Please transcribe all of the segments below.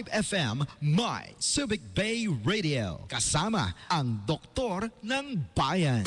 FM, My Subic Bay Radio. Kasama ang Doktor ng Bayan.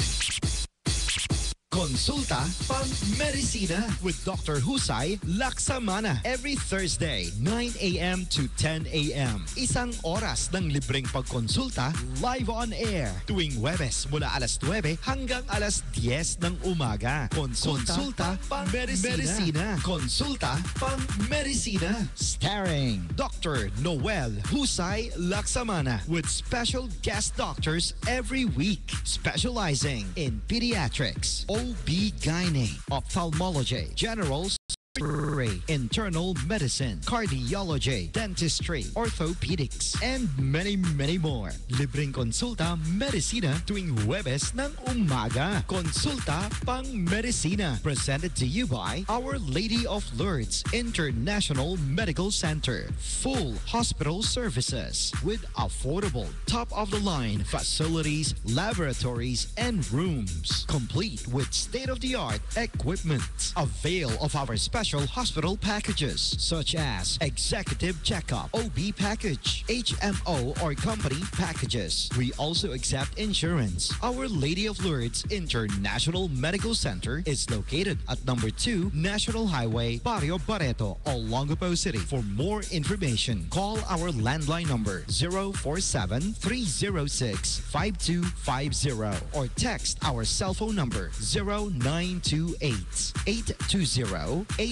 Konsulta pang-medisina with Dr. Husay Laksamana every Thursday, 9 a.m. to 10 a.m. Isang oras ng libreng pagkonsulta live on air tuwing Huwebes mula alas 9 hanggang alas 10 ng umaga. Konsulta pang-medisina. Konsulta pang-medisina. Starring Dr. Noel Husay Laksamana with special guest doctors every week specializing in pediatrics, OB-GYN, ophthalmology, general surgery, internal medicine, cardiology, dentistry, orthopedics, and many, many more. Libreng konsulta medisina tuwing Huwebes ng umaga. Konsulta pang-medisina. Presented to you by Our Lady of Lourdes International Medical Center. Full hospital services with affordable, top-of-the-line facilities, laboratories, and rooms. Complete with state-of-the-art equipment. Avail of our special hospital packages such as executive checkup, OB package, HMO or company packages. We also accept insurance. Our Lady of Lourdes International Medical Center is located at number 2 National Highway, Barrio Barreto, Olongapo City. For more information, call our landline number 047-306-5250 or text our cell phone number 0928-820-8191. 89.5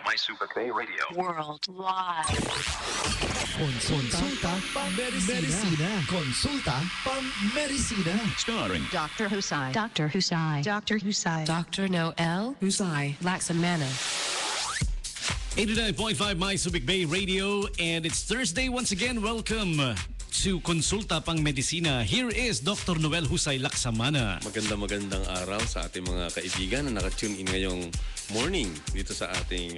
My Subic Bay Radio. Worldwide. Konsulta pang-medisina. Konsulta pang-medisina. Starring Dr. Husay. Dr. Husay. Dr. Husay. Dr. Noel Husay Laksamana. 89.5 My Subic Bay Radio, and it's Thursday once again. Welcome to Konsulta Pang Medisina. Here is Dr. Noel Husay Laksamana. Magandang araw sa ating mga kaibigan na nakatune in ngayong morning dito sa ating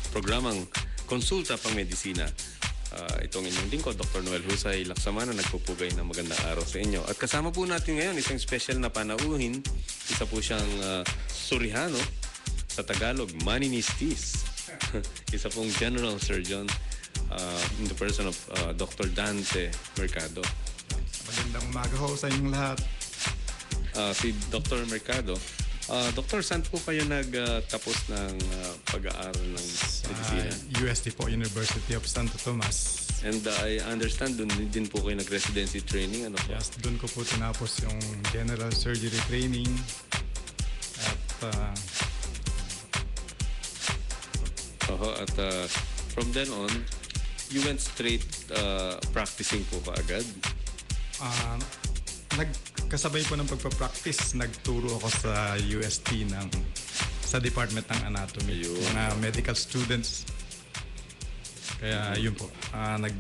programang Konsulta Pang Medisina. Itong inyong lingkod, Dr. Noel Husay Laksamana, nagpupugay ng magandang araw sa inyo. At kasama po natin ngayon isang special na panauhin. Isa po siyang Surihano, sa Tagalog, Maninistis. Isa pong General Surgeon in the person of Dr. Dante Mercado. Magandang umaga ho sa inyong lahat. Si Dr. Mercado, Dr. saan po kayo nagtapos ng pag-aaral ng medisina? UST po, University of Santo Tomas. And I understand doon din po kayo nag-residency training. Ano po? Yes, doon ko po tinapos yung general surgery training. At from then on, you went straight practicing po kaagad? Nagkasabay po ng pagpa-practice, nagturo ako sa UST sa Department ng Anatomy. Mga medical students. Kaya yun po, ano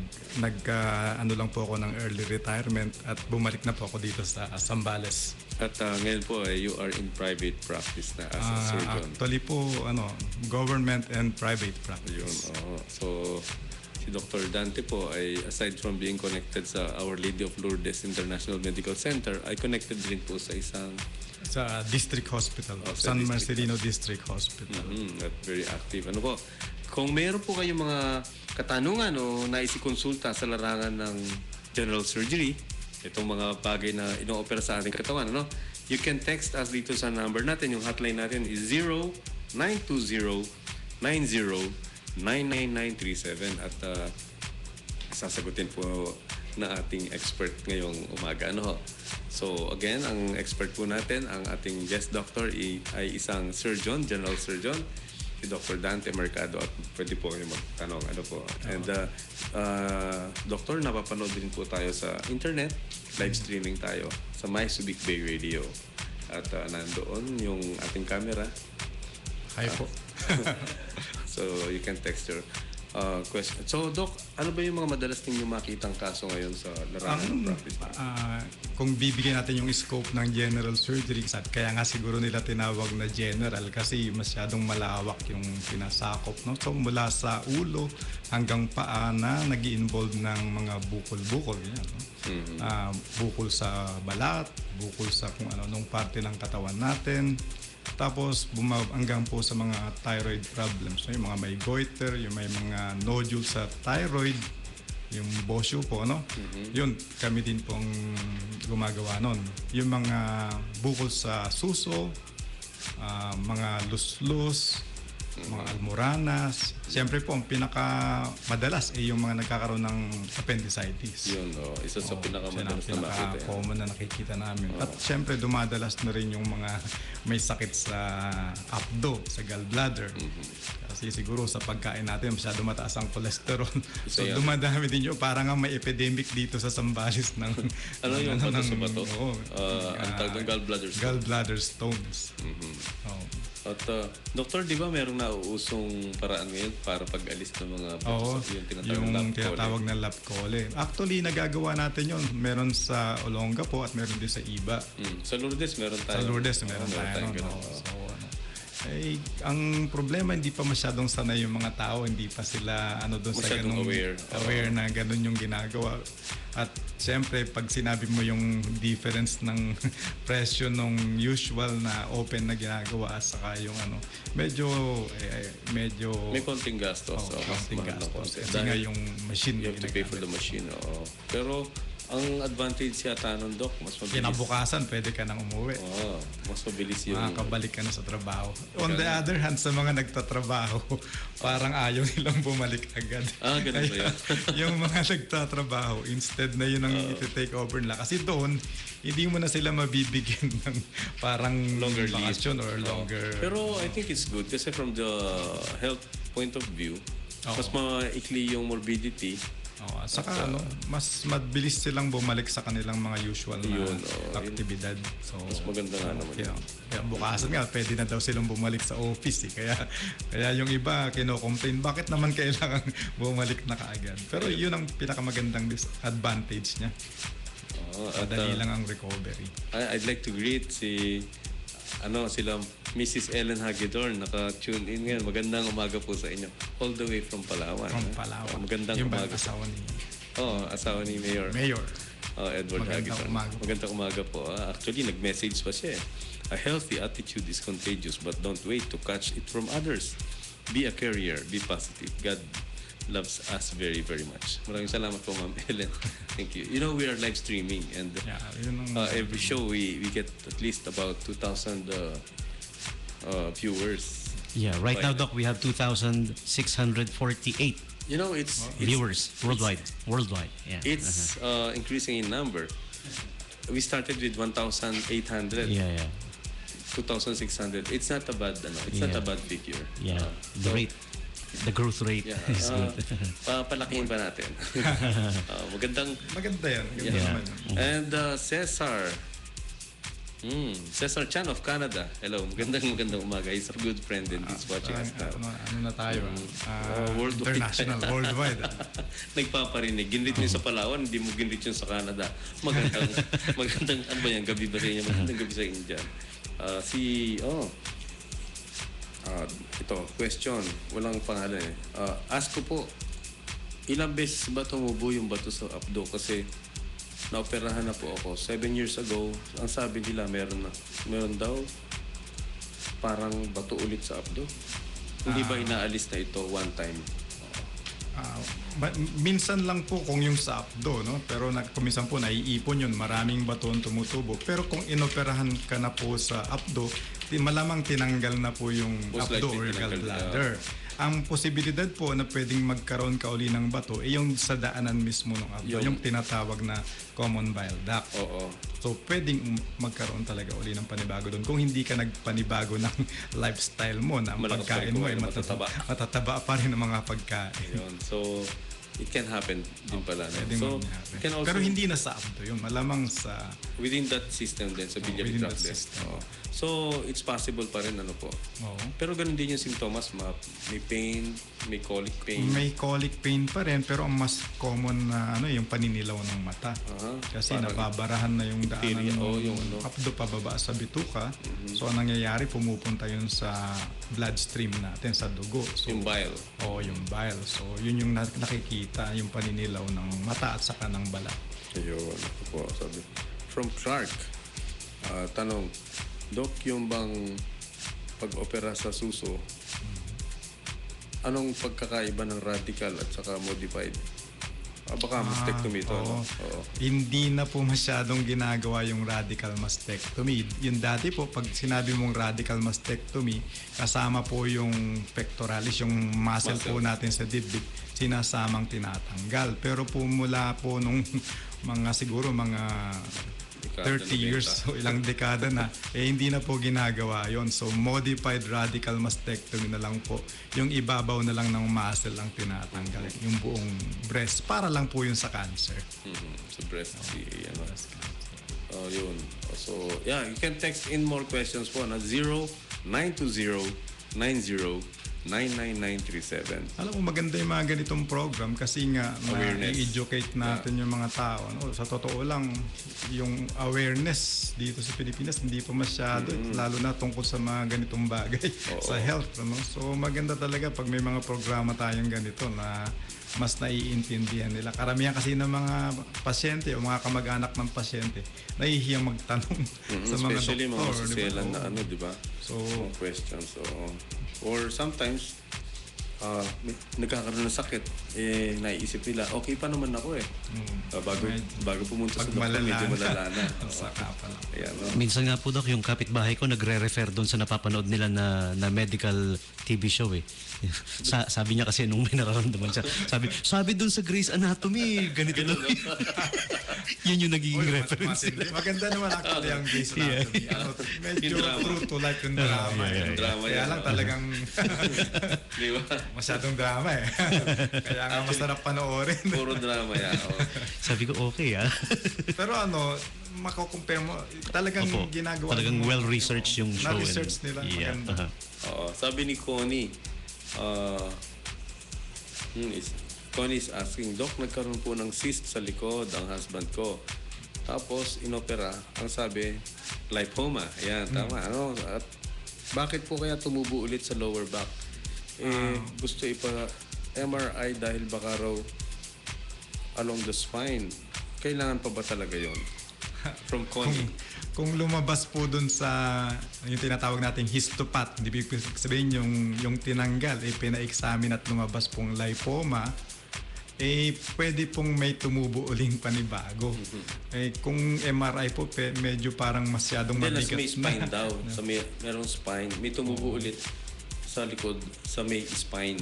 lang po ako ng early retirement at bumalik na po ako dito sa Zambales. At ngayon po, you are in private practice na as a surgeon. Actually po, government and private practice. Yun, so, si Dr. Dante po ay aside from being connected sa Our Lady of Lourdes International Medical Center, ay connected rin po sa district hospital, San Marcelino District Hospital. At very active. Ano po, kung meron po kayong mga katanungan o naisikonsulta sa larangan ng general surgery, itong mga bagay na ino-opera sa ating katawan, you can text us dito sa number natin. Yung hotline natin is 0920-90-99937 at sasagutin po na ating expert ngayong umaga. So again, ang expert po natin, ang ating guest doctor ay isang surgeon, general surgeon, si Dr. Dante Mercado, at pwede po kayo magtanong. And Doctor, napapanood din po tayo sa internet, live streaming tayo sa My Subic Bay Radio. At nandoon yung ating camera. Hi po. So you can text your question. So Doc, ano ba yung mga madalas ninyong makitang kaso ngayon sa larangan ng practice? Kung bibigyan natin yung scope ng general surgery, kaya nga siguro nila tinawag na general kasi masyadong malawak yung pinasakop. So mula sa ulo hanggang paa na nag-i-involve ng mga bukol-bukol. Bukol sa balat, bukol sa kung ano-anong parte ng katawan natin. Tapos hanggang po sa mga thyroid problems, no? Yung mga may goiter, yung may mga nodule sa thyroid, yung bosyo po, no? Yun, kami din pong gumagawa nun. Yung mga bukol sa suso, mga luslus, mga almoranas. Siyempre po, ang pinaka-madalas ay yung mga nagkakaroon ng appendicitis. Yun, isa sa pinakamadalas na makita. Pinaka-common na nakikita namin. At siyempre, dumadalas na rin yung mga may sakit sa abdo, sa gallbladder. Kasi siguro sa pagkain natin, masyado mataas ang cholesterol. So, dumadami din yun. Parang nga may epidemic dito sa Zambales ng... Ano yung bato sa bato? Oo. Ang tawag ng gallbladder stones. Gallbladder stones. At doktor, di ba merong nauusong paraan ngayon para pag-alis ng mga Oo, yung tinatawag na lap cole. Actually, nagagawa natin yun. Meron sa Olonga po at meron din sa Iba. Sa Lourdes meron tayo. Sa Lourdes meron tayo. Ang problema, hindi pa masyadong sanay yung mga tao, hindi pa sila doon sa ganung aware na ganun yung ginagawa. At siyempre, pag sinabi mo yung difference ng presyo nung usual na open na ginagawa saka yung medyo may konting gastos. konting gastos. Kasi nga yung machine. You have to pay for the machine. Pero ang advantage yata nun, Doc, mas mabilis. Kinabukasan, pwede ka nang umuwi. Mas mabilis yung... Makakabalik ka na sa trabaho. On the other hand, sa mga nagtatrabaho, parang ayaw nilang bumalik agad. Ganun ba yan? Yung mga nagtatrabaho, instead na yun ang iti-take over nila. Kasi doon, hindi mo na sila mabibigyan ng parang longer vacation or longer... Pero I think it's good kasi from the health point of view, mas maikli yung morbidity. Saka mas mabilis silang bumalik sa kanilang mga usual na aktibidad. So, mas maganda nga naman. Kaya bukasan nga, pwede na daw silang bumalik sa office. Kaya yung iba kino-complain, bakit naman kailangan bumalik na kaagad? Pero yun ang pinakamagandang disadvantage niya. Madali lang ang recovery. I'd like to greet sila Mrs. Ellen Hagedorn, naka-tune in ngayon. Magandang umaga po sa inyo. All the way from Palawan. Magandang yung umaga. Asawa ni Mayor. Edward Hagedorn. Magandang umaga po. Actually, nag-message pa siya. A healthy attitude is contagious but don't wait to catch it from others. Be a carrier. Be positive. God loves us very, very much. Maraming salamat po, Ma'am Ellen. Thank you. We are live streaming and every show we get at least about 2,000 viewers. Yeah, right now, Doc, we have 2,648 it's viewers worldwide. Yeah. It's increasing in number. We started with 1,800. Yeah. 2,600. It's not a bad not a bad figure. Yeah. The growth rate is good. Palakihin pa natin. Maganda yan. Yeah. And Cesar Chan of Canada. Hello, magandang umaga. He's a good friend and he's watching us now. Ano na tayo? International, worldwide. Nagpaparinig. Ginrit nyo sa Palawan, hindi mo ginrit yun sa Canada. Magandang ano ba yan? Gabi ba sa inyo? Magandang gabi sa inyo dyan. Ito, question. Walang pangalan ask ko po, ilang beses ba tumubo yung bato sa abdo? Kasi naoperahan na po ako. 7 years ago, ang sabi nila meron daw parang bato ulit sa abdo. Hindi ba inaalis na ito one time? Minsan lang po kung yung sa abdo, no? Pero kuminsan po naiipon yun, maraming baton tumutubo. Pero kung inoperahan ka na po sa abdo, malamang tinanggal na po yung abdo or gallbladder. Ang posibilidad po na pwedeng magkaroon ka uli ng bato ay yung sa daanan mismo ng abdo, yung tinatawag na common bile duct. So pwedeng magkaroon talaga uli ng panibago doon kung hindi ka nagpanibago ng lifestyle mo na ang pagkain mo ay matataba pa rin ang mga pagkain. So it can happen din pala. So, pero hindi na sa abdo yun, malamang sa within that system din, sa biliary tract. So, it's possible pa rin, po. Pero ganun din yung simptomas, may pain, may colic pain. May colic pain pa rin, pero ang mas common na yung paninilaw ng mata. Kasi nababarahan na yung daanan ng abdo pababa sa bituka. So, ang nangyayari, pumupunta yun sa bloodstream natin, sa dugo. So, yung bile. Yung bile. So, yun yung nakikita, yung paninilaw ng mata at saka ng balat. Ayun, po. Sabi. From Clark, tanong, Doc, yung bang pag-opera sa suso, anong pagkakaiba ng radical at saka modified? Baka mastectomy ito, no? Oo. Hindi na po masyadong ginagawa yung radical mastectomy. Yung dati po, pag sinabi mong radical mastectomy, kasama po yung pectoralis, yung muscle po natin sa dibdib, sinasamang tinatanggal. Pero po mula po nung siguro mga 30 years, so ilang dekada na, hindi na po ginagawa yon. So modified radical mastectomy na lang po. Yung ibabaw na lang ng muscle ang tinatanggal, yung buong breast, para lang po yun sa cancer. Sa breast, yun. So, yeah, you can text in more questions po na 0920-90-99937. Alam mo, maganda yung mga ganitong program kasi nga na-educate natin yung mga tao. No? Sa totoo lang, yung awareness dito sa Pilipinas hindi pa masyado, lalo na tungkol sa mga ganitong bagay sa health. No? So maganda talaga pag may mga programa tayong ganito na mas naiintindihan nila. Karamihan kasi ng mga pasyente o mga kamag-anak ng pasyente nahihiyang magtanong sa mga especially doktor. mga siselan na di ba? So, mga questions. Or sometimes, nagkakaroon ng sakit, naiisip nila, okay pa naman ako bago pumunta sa doktor, medyo malala na. Saka pala. Ayan, no? Minsan nga po, Doc, yung kapitbahay ko nagre-refer doon sa napapanood nila na medical TV show eh. Sabi niya kasi nung may nararamdaman siya, sabi doon sa Grey's Anatomy, ganito daw. Yun yung nagiging reference. Maganda naman actually ang Grey's Anatomy. Medyo true to life yung drama. Drama Kaya yan. lang talagang Di ba? masyadong drama eh. Kaya nga masarap panoorin. Puro drama yan. Sabi ko, okay Pero mako-compare mo, talagang ginagawa. Talagang well-researched yung show. Na-research nila. Yeah. Maganda. Sabi ni Connie, Connie is asking, Doc, nagkaroon po ng cyst sa likod ang husband ko. Tapos, inopera, ang sabi, lipoma. Ayan, tama. At bakit po kaya tumubo ulit sa lower back? Gusto MRI dahil baka raw along the spine. Kailangan pa ba talaga yon? From Connie. Kung lumabas po dun sa yung tinatawag nating histopath, hindi ibig sabihin yung tinanggal, pina-examine at lumabas pong lipoma, pwede pong may tumubo uling panibago. Kung MRI po, medyo parang masyadong mabigat. May spine daw. Merong spine. May tumubo ulit sa likod, sa may spine.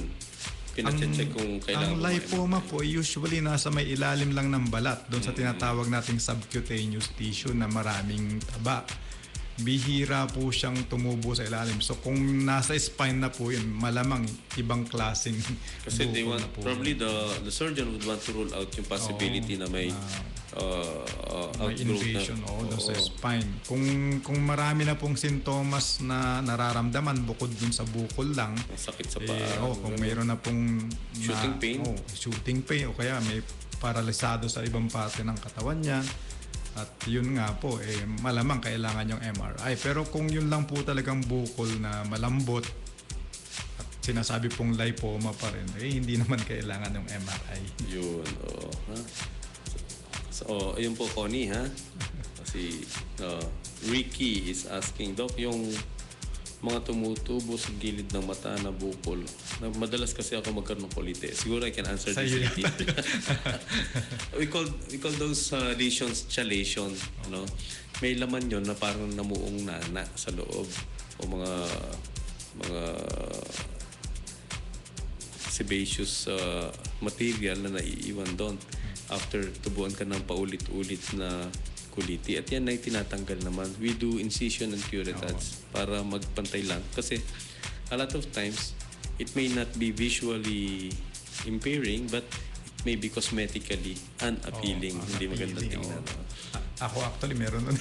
Pina-check kung kailangan. Ang lipoma po, usually nasa may ilalim lang ng balat, doon sa tinatawag nating subcutaneous tissue na maraming taba. Bihira po siyang tumubo sa ilalim. So kung nasa spine na po yun, malamang ibang klaseng kasi they want, probably the surgeon would want to rule out yung possibility na may may invasion doon sa spine. Kung marami na pong sintomas na nararamdaman bukod dun sa bukol lang, sakit sa paa. kung mayroon na pong shooting pain. Shooting pain o kaya may paralisado sa ibang parte ng katawan niya. At yun nga po, malamang kailangan yung MRI. Pero kung yun lang po talagang bukol na malambot at sinasabi pong lipoma pa rin, hindi naman kailangan yung MRI. Yun, So, ayun po, Connie, ha? Kasi Ricky is asking, Doc, yung mga tumutubo sa gilid ng mata na bukol. Madalas kasi ako magkaroon ng kulite. Siguro I can answer this. We call those lesions chelation. May laman yon na parang namuong nana sa loob o mga sebaceous material na naiiwan doon after tubuan ka ng paulit-ulit na kuliti. At yan ay tinatanggal naman. We do incision and curettage para magpantay lang. Kasi a lot of times, it may not be visually impairing, but it may be cosmetically unappealing. Hindi magandang tingnan. Ako actually meron nun.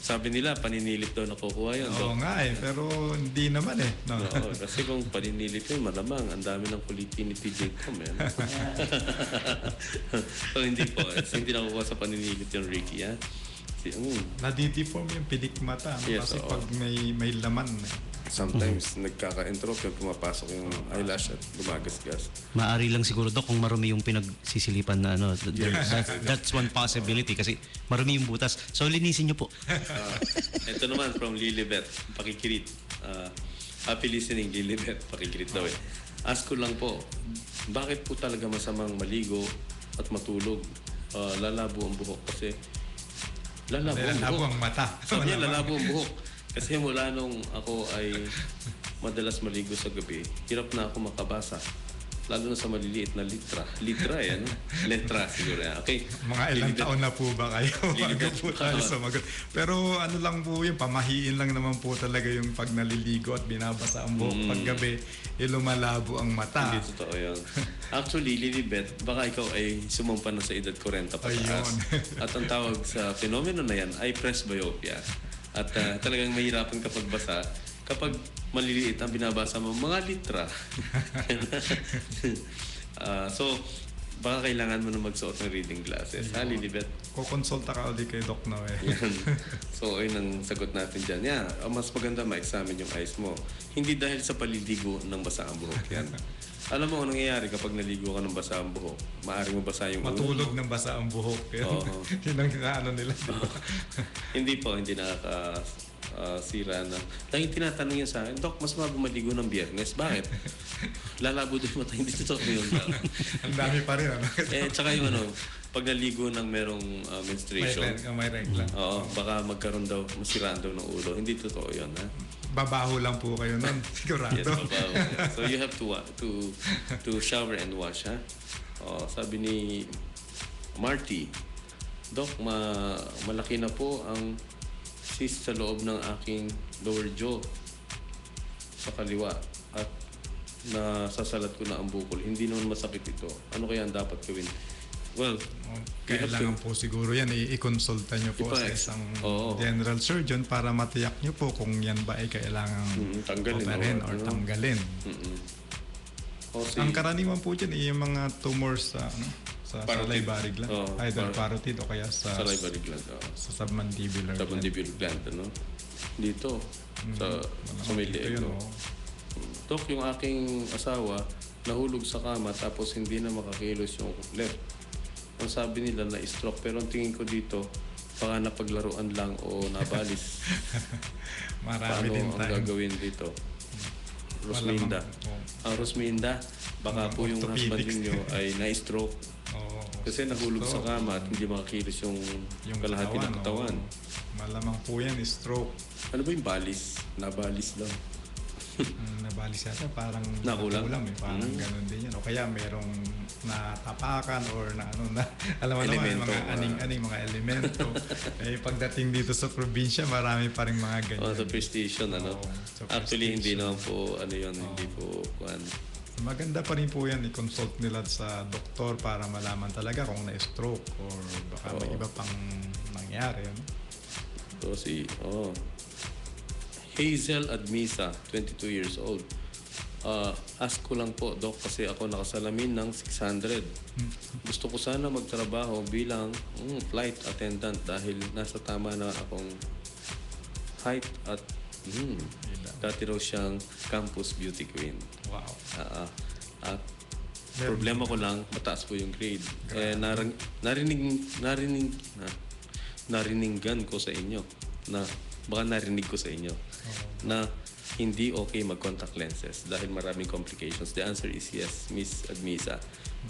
Sabi nila, paninilip daw nakukuha yun. Oo nga pero hindi naman No. Oo, kasi kung paninilip yun, malamang ang dami ng kuliti ni TJ Tom. So hindi po. Hindi nakukuha sa paninilip yung Ricky. Nadideform yung pilik mata. Yes, kasi pag may laman. Sometimes nagkaka-entropic, pumapasok yung eyelash at gumagasgas. Maari lang siguro, Doc, kung marumi yung pinagsisilipan na that's one possibility kasi marumi yung butas. So linisin niyo po. Ito naman from Lilibet, pakikirit. Happy listening, Lilibet. Pakigrit daw eh. Ask ko lang po, bakit po talaga masamang maligo at matulog? Lalabo ang buhok kasi Lalabo ang mata. Sabi niya, lalabo ang buhok. Kasi mula nung ako ay madalas maligo sa gabi, hirap na ako makabasa. Lalo na sa maliliit na litra. Litra yan. Letra siguro yan. Okay. Mga ilang taon na po ba kayo? Lilibet. Bago po tayo sumagot. Pero ano lang po yun, pamahiin lang naman po talaga yung pag naliligo at binabasa ang buhok paggabi, lumalabo ang mata. Hindi totoo yun. Actually, Lilibet, baka ikaw ay sumampa na sa edad 40 pataas. Ayun. At ang tawag sa phenomenon na yan ay presbyopia. At talagang mahirapan ka pagbasa kapag maliliit ang binabasa mo, mga litra. So, baka kailangan mo na magsuot ng reading glasses. Ha, Lilibet? Kukonsulta ka ulit kay Doc Noel. Yan. So, ayun ang sagot natin dyan. Yeah, mas maganda ma-examine yung eyes mo. Hindi dahil sa paliligo ng basa ang buhok yan. Alam mo, anong nangyayari kapag naligo ka ng basa ang buhok? Maaaring mabasa yung Matulog ng basa ang buhok. Oo. Yun ang inaano nila. Hindi po, hindi nakakasira na. Laging tinatanong yan sa akin, Dok, mas maligo ng Biyernes. Bakit? Lalabo din mata, hindi totoo yun. Ang dami pa rin. Ano? Tsaka yung pag naligo ng merong menstruation, May regla. oo, baka magkaroon daw, masiraan daw ng ulo. Hindi totoo yun, ha? Babaho lang po kayo nun. Sigurado. Yes, babaw. So you have to shower and wash, ha? Sabi ni Marty, Dok, malaki na po ang cyst sa loob ng aking lower jaw sa kaliwa at nasasalat ko na ang bukol. Hindi naman masakit ito. Ano kaya ang dapat gawin? Well, kailangan po siguro yan, i-consulta nyo po sa isang general surgeon para matiyak nyo po kung yan ba ay kailangan tanggalin or tanggalin. Ang karaniwan po dyan ay yung mga tumors sa salivary gland, either parotid o kaya sa salivary gland, sa submandibular gland, ano? Dito, sa may leeg. Dok, yung aking asawa nahulog sa kama tapos hindi na makakilos yung left. Ang sabi nila na stroke, pero ang tingin ko dito baka napaglaruan lang o nabalis. Marami din ang gagawin dito? Rosminda. Rosminda, baka po yung husband ninyo ay na-stroke. Kasi nahulog sa kama at hindi makakilos yung kalahati ng katawan. Malamang po yan, stroke. Ano ba yung balis? Nabalis lang. Nabalis yata, parang nakulam parang ganun din yan. O kaya merong natapakan or alam mo naman, mga aning mga elemento. Pagdating dito sa probinsya, marami pa rin mga ganyan. Superstition, ano? Actually, hindi naman po, hindi po, maganda pa rin po yan, i-consult nila sa doktor para malaman talaga kung na-stroke or baka may iba pang nangyari. So, Hazel Admisa, 22 years old. Ask ko lang po, Doc, kasi ako nakasalamin ng 600. Gusto ko sana magtrabaho bilang flight attendant dahil nasa tama na akong height at dati raw siyang campus beauty queen. Wow. At problema ko lang, mataas po yung grade. Narininggan ko sa inyo na baka narinig ko sa inyo na hindi okay mag-contact lenses dahil maraming complications. The answer is yes, Miss Admisa.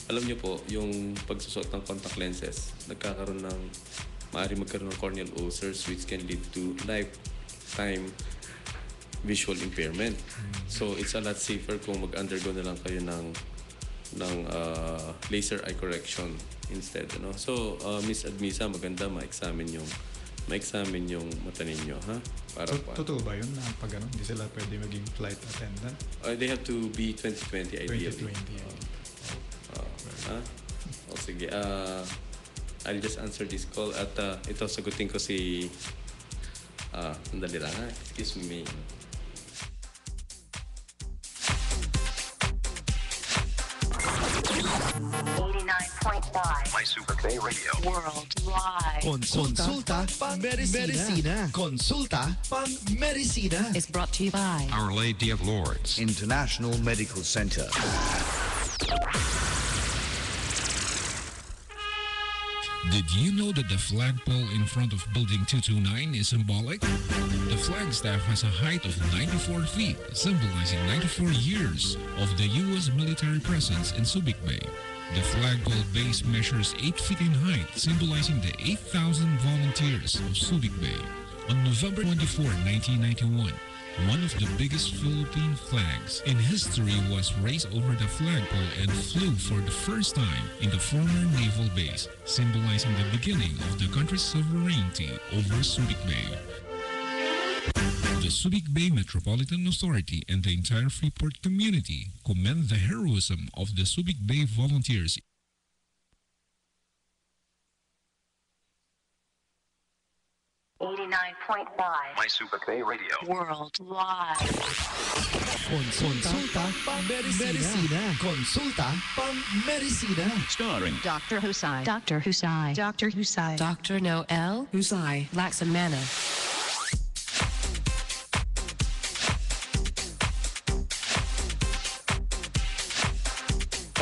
Alam niyo po, yung pagsusot ng contact lenses, maaari magkaroon ng corneal ulcers which can lead to lifetime visual impairment. So, it's a lot safer kung mag-undergo na lang kayo ng laser eye correction instead. So, Miss Admisa, maganda ma-examine yung mata ninyo, ha? Totoo ba yun na pag hindi sila pwede maging flight attendant? They have to be 20/20 ideally. 20/20. Sige. I'll just answer this call at ito sagutin ko si sandali lang, ha? Excuse me. My Super K Radio. Worldwide. Consulta pang medicina. Consulta pang medicina. Is brought to you by Our Lady of Lourdes International Medical Center. Did you know that the flagpole in front of Building 229 is symbolic? The flagstaff has a height of 94 feet, symbolizing 94 years of the U.S. military presence in Subic Bay. The flagpole base measures 8 feet in height, symbolizing the 8,000 volunteers of Subic Bay. On November 24, 1991, one of the biggest Philippine flags in history was raised over the flagpole and flew for the first time in the former naval base, symbolizing the beginning of the country's sovereignty over Subic Bay. The Subic Bay Metropolitan Authority and the entire Freeport community commend the heroism of the Subic Bay volunteers. 89.5 My Super Bay Radio. Worldwide. Konsulta pang medisina. Konsulta pang medisina. Starring Dr. Husai. Dr. Husai. Dr. Husai. Dr. Noel Husay Laksamana.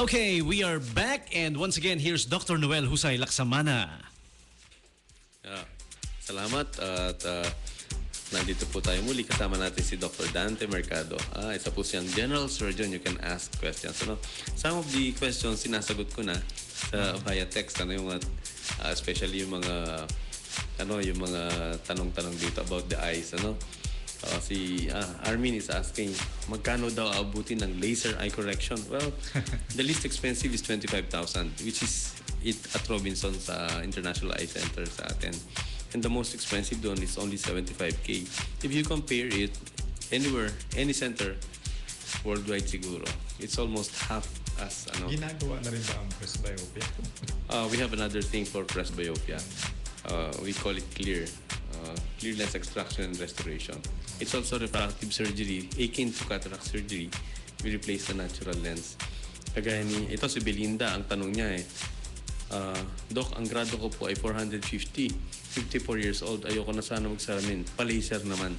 Okay, we are back and once again, here's Dr. Noel Husay Laksamana. Salamat at nandito po tayo muli. Kasama natin si Dr. Dante Mercado. Isa po siyang general surgeon. You can ask questions. Some of the questions sinasagot ko na sa via text. Especially yung mga tanong-tanong dito about the eyes. Si Armin is asking, magkano daw aabutin ng laser eye correction? Well, the least expensive is 25,000, which is it at Robinson's International Eye Center sa atin. And the most expensive doon is only 75K. If you compare it anywhere, any center, worldwide siguro, it's almost half as Ginagawa na rin ba ang presbyopia? We have another thing for presbyopia. We call it clear lens extraction and restoration. It's also refractive surgery, akin to cataract surgery. We replace the natural lens. Kagaya ito si Belinda, ang tanong niya Doc, ang grado ko po ay 450. 54 years old. Ayoko na sana magsalamin. Pa-laser naman.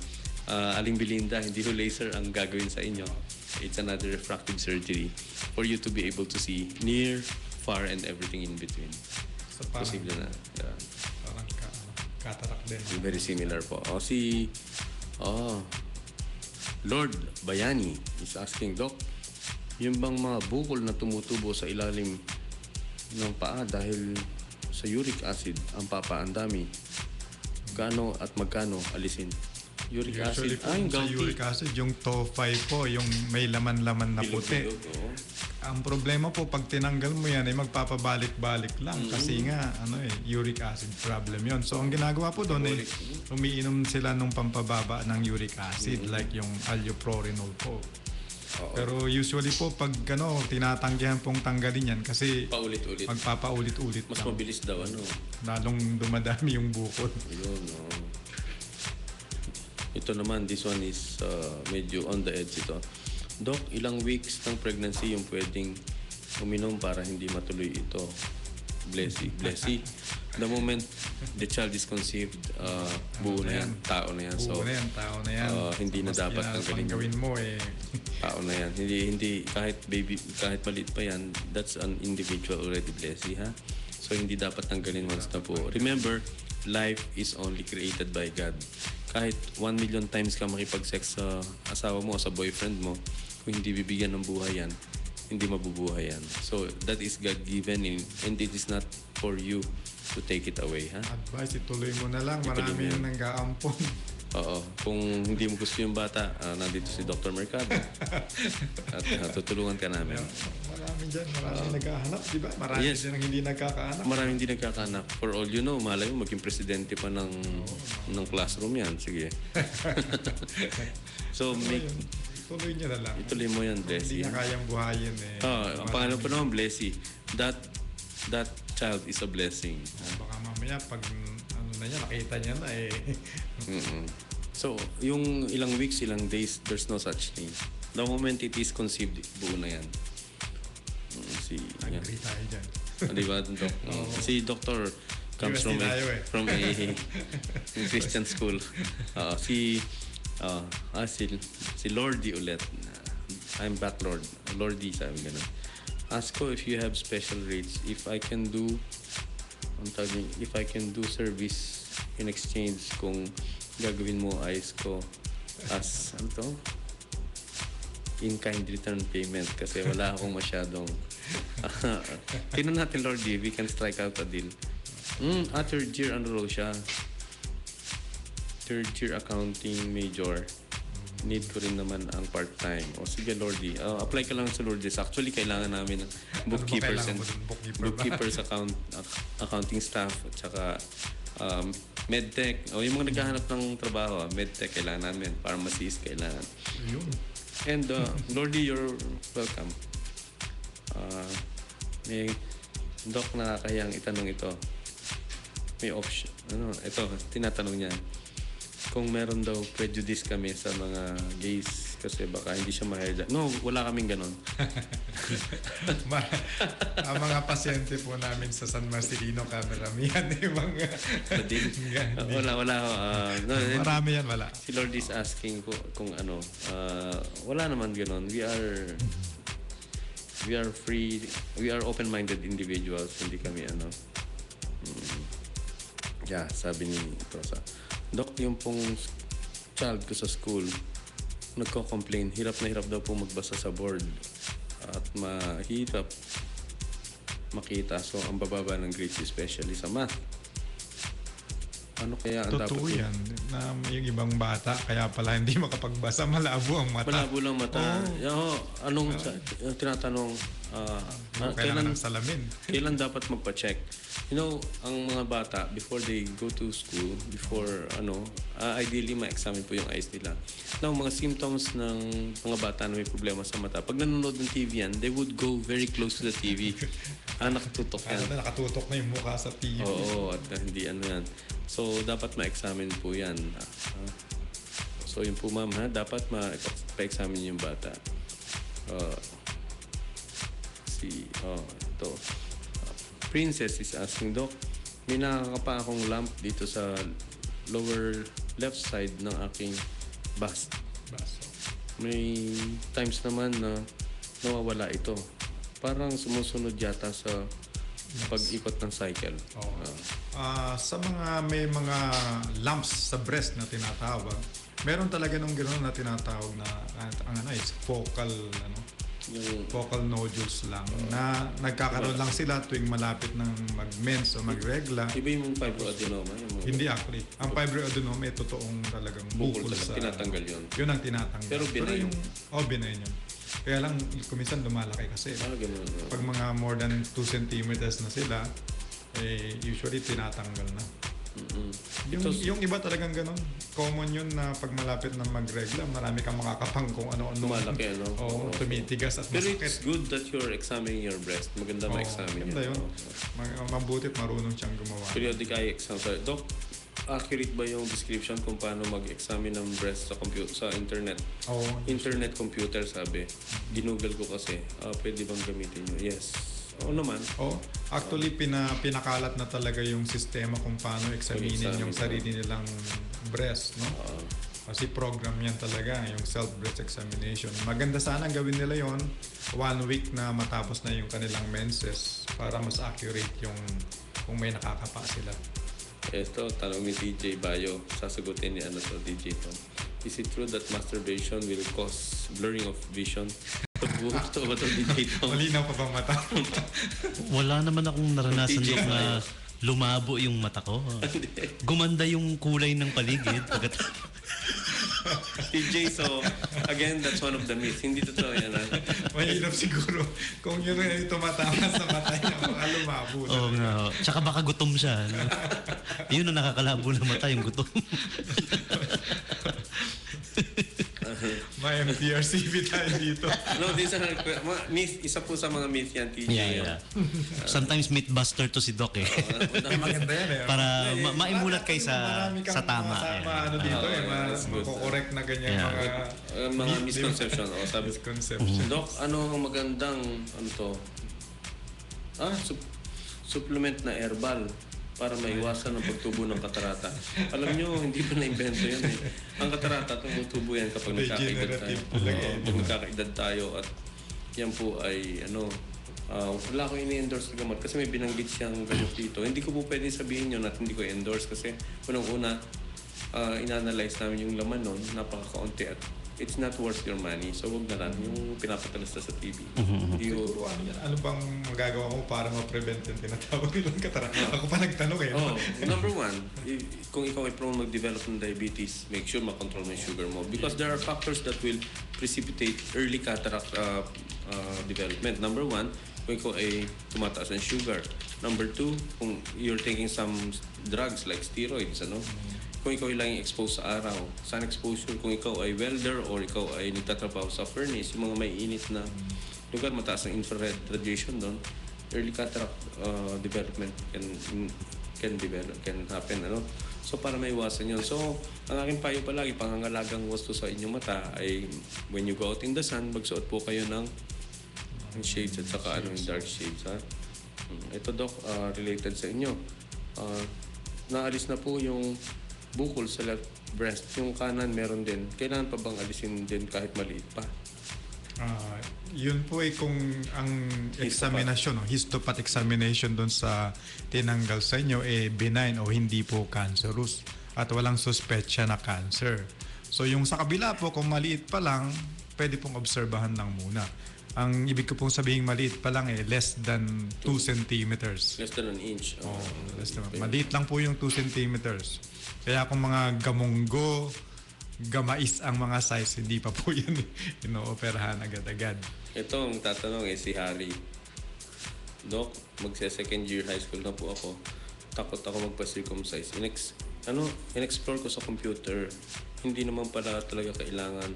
Aling Belinda, hindi ho laser ang gagawin sa inyo. It's another refractive surgery for you to be able to see near, far, and everything in between. So parang, posible na. Yeah. Parang cataract din. Very similar po. Lord Bayani is asking, Doc, yung bang mga bukol na tumutubo sa ilalim ng paa dahil sa uric acid ang papaandami, gaano at magkano alisin? Uric Usually acid? po Yung sa gouty. uric acid, yung TOFI po, yung may laman-laman na puti. Bilog-bilog, oo. Ang problema po, pag tinanggal mo yan, ay magpapabalik-balik lang. Kasi nga, uric acid problem yon. So, ang ginagawa po doon, umiinom sila nung pampababa ng uric acid, like yung allopurinol po. Pero usually po, pag tinatanggihan pong tanggalin yan, kasi Paulit-ulit. magpapaulit-ulit Mas lang. mabilis daw, Lalong dumadami yung bukol. Yun, Ito naman, this one is medyo on the edge ito. Doc, ilang weeks ng pregnancy yung pwedeng uminom para hindi matuloy ito? Blessy. The moment the child is conceived, buo na yan, tao na yan. Buo na yan, tao na yan. Hindi na dapat tanggalin. Gawin mo Tao na yan. Hindi kahit baby, kahit maliit pa yan, that's an individual already, Blessy, ha? So hindi dapat tanggalin once na po. Remember, life is only created by God. Kahit 1 million times ka makipag-sex sa asawa mo o sa boyfriend mo, kung hindi bibigyan ng buhay yan, hindi mabubuhay yan. So that is God-given and it is not for you to take it away, ha? Advice, ituloy mo na lang. Ituloy Marami mo yung nag-aampon. Oo. Kung hindi mo gusto yung bata, nandito si Dr. Mercado. At tutulungan ka namin. Marami dyan. Marami naghahanap, di ba? Marami Yes. dyan ang hindi nagkakahanap. Maraming hindi nagkakanak. For all you know, malay mo, maging presidente pa ng classroom yan. Sige. So, Tuloy niya na lang. ituloy mo yan, Blessy. Hindi na kayang buhayin Ang pangalan pa naman, Blessy. That child is a blessing. Baka mamaya pag nakita niya na So, yung ilang weeks, ilang days, there's no such thing. The moment it is conceived, buo na yan. Agree tayo dyan. Di ba, Doc? Si Doctor comes UST tayo from a Christian school. Si Lordy ulit. I'm back, Lord. Lordy, sabi ganun. Ask ko if you have special rates. If I can do ang tawag, if I can do service in exchange kung gagawin mo ayos ko as ano to? In-kind return payment kasi wala akong masyadong tingnan natin, Lordy, we can strike out a deal. Third year ano raw siya, third year accounting major. Need ko rin naman ang part-time. O sige, Lordy, apply ka lang sa Lourdes. Actually, kailangan namin ng bookkeepers and bookkeepers, accounting staff, at saka medtech. O yung mga naghahanap ng trabaho, medtech kailangan namin. Pharmacist kailangan. Yun. And Lordy, you're welcome. May Doc, nakakayang itanong ito. May option. Ito, tinatanong niya. Kung meron daw prejudice kami sa mga gays kasi baka hindi siya ma-hire. No, wala kaming ganon. Ang mga pasyente po namin sa San Marcelino, karamihan yung mga... wala. No, marami yan, wala. Si Lord is asking kung ano. Wala naman ganon. We are free. We are open-minded individuals. Hindi kami ano. Yeah, sabi ni Rosa. Dok, yung pong child ko sa school, nagko-complain, hirap na hirap daw po magbasa sa board at mahirap makita. So, ang bababa ng grades, especially sa math. Ano kaya ang dapat? Totoo yan. Na yung ibang bata, kaya pala hindi makapagbasa, malabo ang mata. Malabo lang mata. Anong tinatanong? Kailangan ng salamin. Kailan dapat magpa-check? You know, ang mga bata, before they go to school, ideally ma-examine po yung eyes nila. Now, mga symptoms ng mga bata na may problema sa mata, pag nanonood ng TV yan, they would go very close to the TV. Nakatutok yan. Nakatutok na yung mukha sa TV. Oo, at hindi ano yan. So, dapat ma-examine po yan. So, yun po ma'am, dapat ma-examine yung bata. Ito. Princess is asking, Doc, may nakakapa akong lamp dito sa lower left side ng aking bust. May times naman na nawawala ito. Parang sumusunod yata sa pag-ikot ng cycle. Sa may mga lumps sa breast na tinatawag, meron talaga nung gano'n na tinatawag na is focal focal nodules lang na nagkakaroon lang sila tuwing malapit ng mag-mens o magregla. Iba yung fibroadenoma? Hindi actually. Ang fibroadenoma ay totoong talagang bukol sa... Tinatanggal yun? Yun ang tinatanggal. Pero benign? Benign yun. Kaya lang, kuminsan lumalaki kasi. Ganun. Pag mga more than 2 centimeters na sila, usually tinatanggal na. Yung iba talagang ganun. Common yun na pag malapit na magregla, marami kang makakapang kung ano-ano. Tumalaki, tumitigas at pero masakit. Pero it's good that you're examining your breast. Maganda ma-examine yun. Mabutit marunong siyang gumawa. Periodic eye exam. Doc, accurate ba yung description kung paano mag-examine ng breast sa internet? Internet computer, sabi. Ginugol ko kasi. Pwede bang gamitin nyo? Yes. Oo naman. Actually, pinakalat na talaga yung sistema kung paano examinin yung sarili nilang breast, no? Kasi program yan talaga, yung self-breast examination. Maganda sana gawin nila yon 1 week na matapos na yung kanilang menses para mas accurate yung kung may nakakapa sila. Ito, tanong ni DJ Bayo. Sasagutin ni DJ Tom. Is it true that masturbation will cause blurring of vision? Gusto ba ito, DJ Tom? Malinaw pa bang mata? Wala naman akong naranasan doon na lumabo yung mata ko. Gumanda yung kulay ng paligid. DJ, so again, that's one of the myths. Hindi totoo yan. Mahirap siguro kung yun ay tumatama sa mata niya, baka lumabo. Oo nga. Tsaka baka gutom siya. No? Yun ang nakakalabo ng mata, yung gutom. May MTRCB tayo dito. No, these are myth. Isa po sa mga myth yan, TJ. Yeah. Sometimes mythbuster to si Doc eh. Maganda yan eh. Para maimulat kayo sa tama. Ano dito makokorek na ganyan mga misconception. Misconception. Doc, ano ang magandang supplement na herbal para maiwasan ang pagtubo ng katarata. Alam nyo, hindi pa na-invento yun eh. Ang katarata, tumutubo yan kapag nagkakaedad tayo. Pag nagkakaedad tayo at yan po ay Wala ko ini-endorse na gamot kasi may binanggit siyang gamot dito. Hindi ko po pwede sabihin yun at hindi ko i-endorse kasi unang-una, in-analyze namin yung laman nun, napaka-kaunti at it's not worth your money. So huwag na lang yung pinapatalas na sa TV. Hindi ko... Siguro ano bang magagawa mo para ma-prevent yung tinatawag nilang katarak? Ako pa nagtanong eh. Number one, kung ikaw ay prone mag-develop ng diabetes, make sure makontrol mo yung sugar mo. Because there are factors that will precipitate early cataract development. Number one, kung ikaw ay tumataas ng sugar. Number two, kung you're taking some drugs like steroids, kung ikaw ay laging exposed sa araw, sun exposure, kung ikaw ay welder or ikaw ay nagtatrabaho sa furnace, yung mga may init na lugar, mataas ng infrared radiation doon, early cataract development can happen, So para maiwasan yun. So ang aking payo palagi, pangangalagang wasto sa inyong mata ay when you go out in the sun, magsuot po kayo ng shades at saka yung dark shades, ha? Ito, Doc, related sa inyo. Naalis na po yung bukol sa left breast. Yung kanan meron din. Kailangan pa bang alisin din kahit maliit pa? Yun po ay kung ang examination, histopath examination doon sa tinanggal sa inyo benign o hindi po cancerous at walang suspetsya na cancer. So yung sa kabila po, kung maliit pa lang, pwede pong obserbahan lang muna. Ang ibig ko pong sabihin maliit pa lang less than 2 centimeters. Less than an inch. Less than, maliit lang po yung 2 centimeters. Kaya kung mga gamunggo, gamais ang mga size, hindi pa po yun inooperahan agad-agad. Ito ang tatanong si Harry. Doc, magse-second year high school na po ako. Takot ako magpa-circumcise. In-explore ko sa computer, hindi naman pala talaga kailangan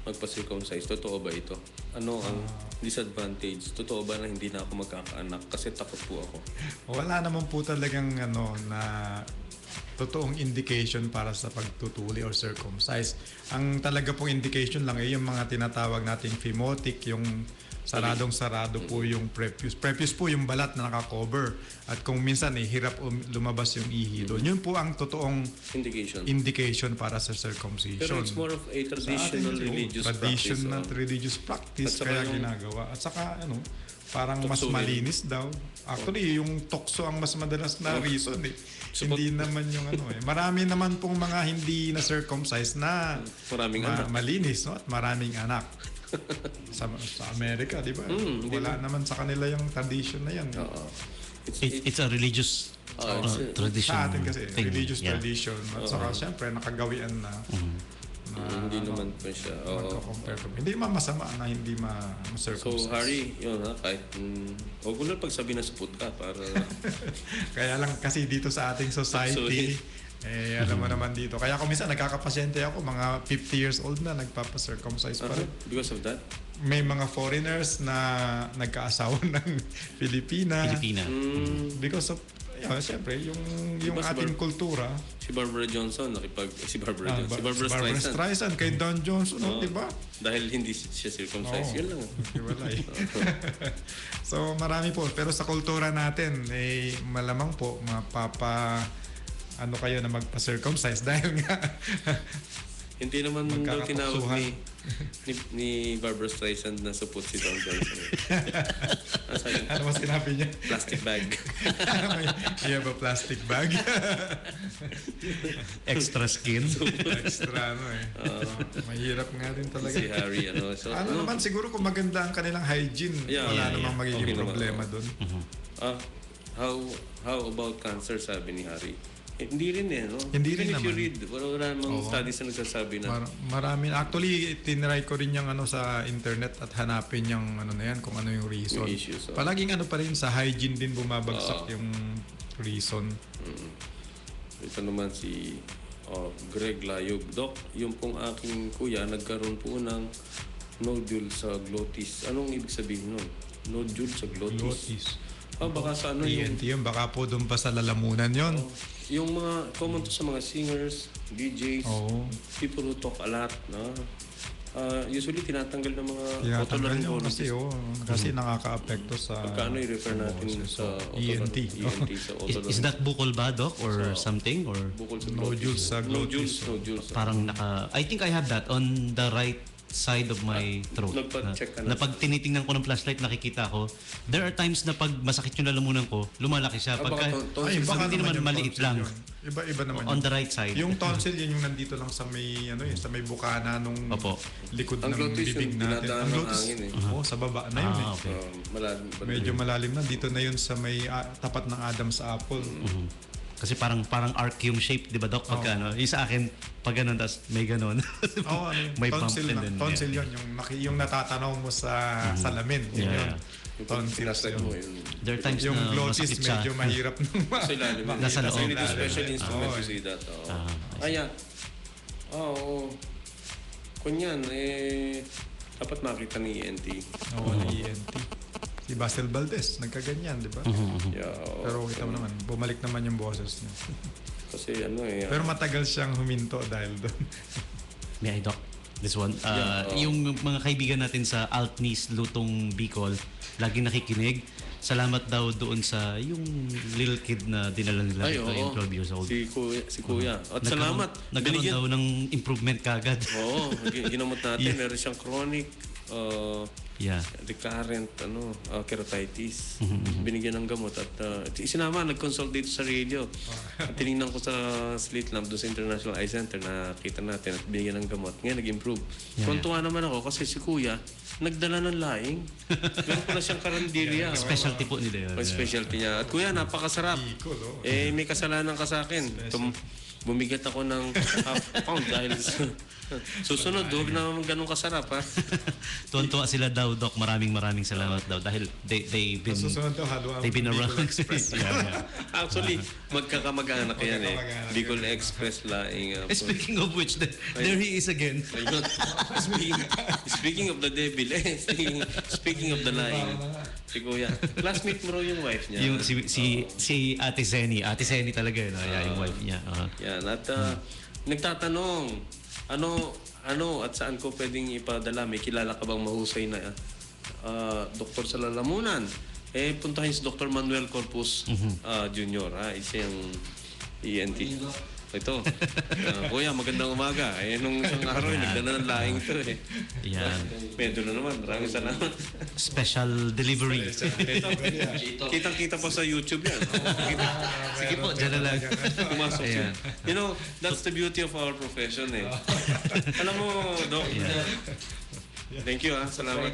magpa-circumcise. Totoo ba ito? Ano ang disadvantage? Totoo ba na hindi na ako magkakaanak? Kasi takot po ako. Wala naman po talagang na totoong indication para sa pagtutuli or circumcise. Ang talaga pong indication lang ay yung mga tinatawag nating phimotic, yung saradong-sarado po yung prepuce. Prepuce po yung balat na nakakover. At kung minsan hirap lumabas yung ihi doon. Yun po ang totoong indication para sa circumcision. Pero it's more of a traditional religious practice kaya ginagawa. At saka parang mas malinis daw. Actually, yung tukso ang mas madalas na reason hindi naman yung Marami naman pong mga hindi na circumcised na malinis, at maraming anak. sa Amerika, di ba? Wala naman sa kanila yung tradition na yan. It's a religious tradition. Sa atin kasi, religious tradition. At saka, syempre, nakagawian na. Hindi naman pa siya. Hindi masama na hindi ma-circumcise. So, Harry, yun kahit huwag mo na pagsabi na supot ka para... Kaya lang kasi dito sa ating society, alam mo naman dito. Kaya kung minsan nagkakapasyente ako, mga 50 years old na, nagpapa-circumcise pa rin. Because of that? May mga foreigners na nagkaasawa ng Filipina. Because of, siyempre, yung ating kultura. Si Barbara Johnson, si Barbara Streisand kay Don Johnson, di ba? Dahil hindi siya circumcised, yun lang. So, marami po. Pero sa kultura natin, malamang po, kayo na magpa-circumcise dahil nga hindi naman daw tinawag ni Barbara Streisand na supot si Don Johnson. Ano mas sinabi niya? Plastic bag. You have a plastic bag? Extra skin. Extra mahirap nga din talaga. Si Harry, So, naman siguro kung maganda ang kanilang hygiene, wala namang magiging problema doon. How about cancer, sabi ni Harry? Hindi rin Hindi rin naman. If you naman. read, wala namang studies na nagsasabi na. Marami. Actually, tinry ko rin yung sa internet at hanapin yung kung ano yung reason. Yung issues, Palaging pa rin sa hygiene din bumabagsak yung reason. Ito naman si Greg Layog. Doc, yung pong aking kuya, nagkaroon po ng nodule sa glottis. Anong ibig sabihin nun? Nodule sa glottis? Baka sa TNT yun. Baka po doon pa sa lalamunan yun. Yung mga common to sa mga singers, DJs, people who talk a lot, usually tinatanggal ng mga otolaryngologists. Kasi nakaka-apekto sa... Pagkano i-refer natin sa ENT. Is that bukol ba, Doc? Or something? Or bukol sa nodules sa glottis. Nodules. parang I think I have that on the right side of my throat. Nagpa-check ka na. Na pag tinitingnan ko ng flashlight, nakikita ko. There are times na pag masakit yung lalamunan ko, lumalaki siya. Pagka, Ay, baka hindi naman yung maliit tonsil lang. yun. Iba-iba naman On yun. the right side. Yung tonsil, yun yung nandito lang sa may, sa may bukana nung Opo. likod Ang ng glottis bibig yung natin. dinadaan ng hangin eh. Oo, sa baba na yun eh. Okay. Malalim. Medyo malalim na. Dito na yun sa may tapat ng Adam's apple. Kasi parang arc yung shape, di ba, Doc? Pagka, yung sa akin, pag ganun, tas may ganun. Oo, may tonsil bump and na. then, Tonsil yun. Yung natatanaw mo sa salamin. Yun Yeah. yun. Tonsils Pinasag mo yun. yun. There are times Yung na glottis masakit siya. medyo mahirap nung Sa ilalim. Nasa loob. You need a special Oo, instrument to eh. see that. Oo. Ah, Ayan. Oo. Kunyan, dapat makita ni ENT. Oo, na ENT. Si Basil Valdez, nagkaganyan, di ba? Yeah, oo. Pero kita mo naman, bumalik naman yung boses niya. Kasi Pero matagal siyang huminto dahil doon. May I, Doc? This one. Yung mga kaibigan natin sa Altnis, Lutong, Bicol, lagi nakikinig. Salamat daw doon sa yung little kid na dinala nila Ay, dito, yung 12 years old. Si Kuya. At salamat. Nagkaroon daw ng improvement kagad. Oo, ginamot natin. Yeah. Meron siyang chronic, Yeah. recurrent, keratitis. Binigyan ng gamot at isinama, nag-consult dito sa radio. At tinignan ko sa slit lamp doon sa International Eye Center na kita natin at binigyan ng gamot. Ngayon, nag-improve. Tuwan-tuwa naman ako kasi si Kuya, nagdala ng laing. Meron pala siyang karanderya. Specialty po nila yun. Ang specialty niya. At Kuya, napakasarap. May kasalanan ka sa akin. Bumigat ako ng half pound dahil susunod, huwag na ganun kasarap, ha? Tuwan-tuwa sila daw, Doc. Maraming salamat daw. Dahil they've been... Susunod daw, haluan They've been around. Express. Actually, magkakamag-anak yan eh. Magkakamag-anak Bicol Express laing. Speaking of which, there he is again. Ayun. Speaking of the devil, speaking of the lying, si Kuya. Classmate mo raw yung wife niya. Yung si Ate Zenny. Ate Zenny talaga yun. Yung wife niya. Yan. At nagtatanong, ano at saan ko pwedeng ipadala? May kilala ka bang mahusay na doktor sa lalamunan? Puntahin si Dr. Manuel Corpus Jr. Isa yung ENT. Ito. Kuya, magandang umaga. Nung isang araw, nagdala ng laing ito eh. Yan. Medyo na naman. Maraming salamat. Special delivery. Kitang-kita pa sa YouTube yan. Sige po, dyan na lang. Pumasok yun. You know, that's the beauty of our profession eh. Alam mo, Doc. Thank you salamat.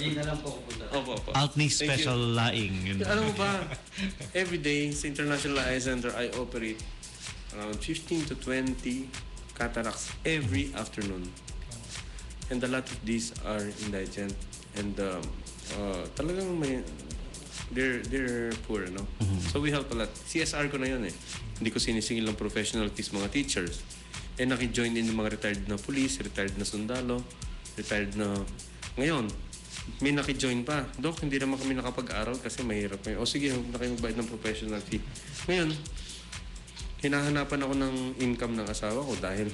Opo. Altnis Thank you. Special Laing. Yun. Alam mo ba, every day sa International Eye Center, I operate around 15 to 20 cataracts every afternoon. And a lot of these are indigent. And talagang they're poor, no? So we help a lot. CSR ko na yun eh. Hindi ko sinisingil ng professional fees mga teachers. Naki-join in ng mga retired na police, retired na sundalo, retired na... Ngayon, may naki-join pa. Dok, hindi naman kami nakapag-aral kasi mahirap ngayon. O sige, huwag na kayo magbayad ng professional fee. Ngayon, hinahanapan ako ng income ng asawa ko dahil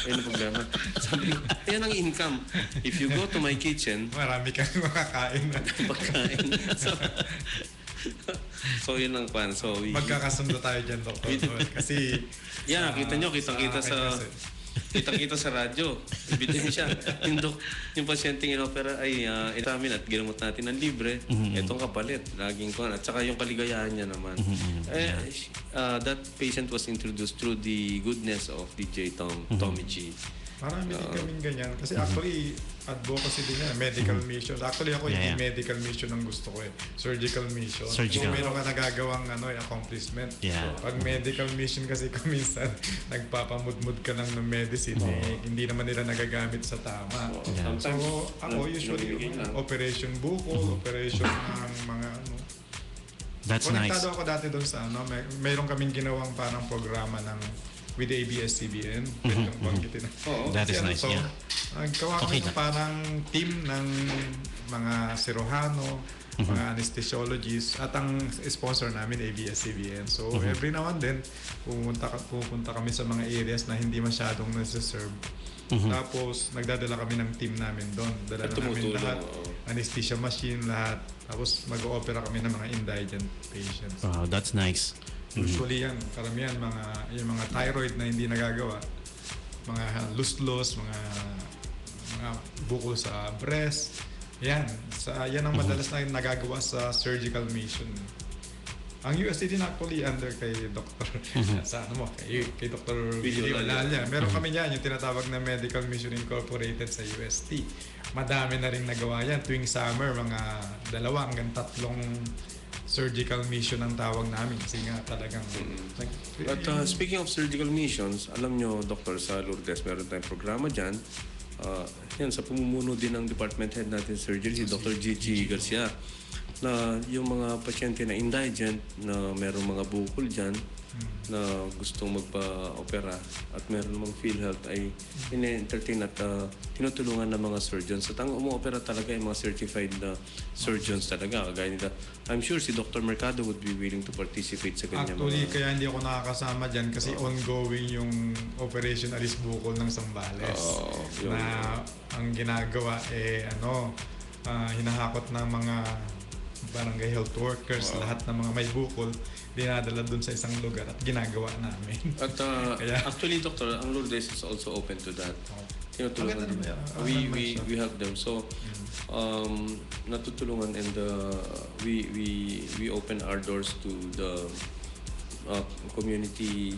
ayun ang problema. Sabi ko, yan ang income. If you go to my kitchen, Marami kang makakain na. pagkain. So yun ang plan. So, Magkakasundo tayo dyan, Dr. Noel. Kasi... yeah, kita nyo, kitang-kita sa radyo. Ebidensya. Yung pasyenteng inopera ay itamin at ginamot natin ng libre. Itong kapalit. Laging kuhan. At saka yung kaligayahan niya naman. That patient was introduced through the goodness of DJ Tommy G. Marami din kaming ganyan. Kasi actually, advocacy din yan. Medical mission. Actually, ako hindi medical mission ang gusto ko eh. Surgical mission. Surgical. Kung meron ka nagagawang accomplishment. Yeah. Pag medical mission kasi kung minsan nagpapamudmud ka lang ng medicine, hindi naman nila nagagamit sa tama. Yeah. So, ako usually, operation buko, operation ng mga That's nice. Konektado ako dati doon sa mayroon kaming ginawang parang programa ng with the ABS-CBN. That is nice, yeah. Nagkawa kami ng parang team ng mga sirohano, mga anesthesiologists, at ang sponsor namin ABS-CBN. So every now and then, pupunta kami sa mga areas na hindi masyadong nasa-serve. Tapos nagdadala kami ng team namin doon. Dala na namin lahat, anesthesia machine, lahat. Tapos mag-o-opera kami ng mga indigent patients. Oh, that's nice. Usually yan, karamihan yung mga thyroid na hindi nagagawa, mga lust-loss, mga mga bukol sa breast. Yan ang madalas na nagagawa sa surgical mission. Ang UST din actually under kay Dr. sa kay Dr. Billy Olalia. Meron kami yan, yung tinatawag na Medical Mission Incorporated sa UST. Madami na rin nagawa yan. Tuwing summer, mga 2 hanggang 3 surgical mission ang tawag namin. Kasi nga talagang... But speaking of surgical missions, alam nyo, Dr. sa Lourdes, meron tayong programa dyan. Yan, sa pumumuno din ng department head natin surgery, si Dr. Gigi Garcia, na yung mga pasyente na indigent, na merong mga bukol dyan, na gustong magpa-opera at meron namang PhilHealth ay ine-entertain at tinutulungan ng mga surgeons. At ang umu-opera talaga yung mga certified na surgeons talaga. Kagaya nila. I'm sure si Dr. Mercado would be willing to participate sa ganyan. Actually, kaya hindi ako nakakasama dyan kasi ongoing yung Operation Alis Bukol ng Zambales. Na ang ginagawa hinahakot ng mga barangay health workers, lahat ng mga may bukol, dinadala dun sa isang lugar at ginagawa namin. At actually, Doctor, ang Lourdes is also open to that. Tinutulungan. We help them. So, natutulungan and we open our doors to the community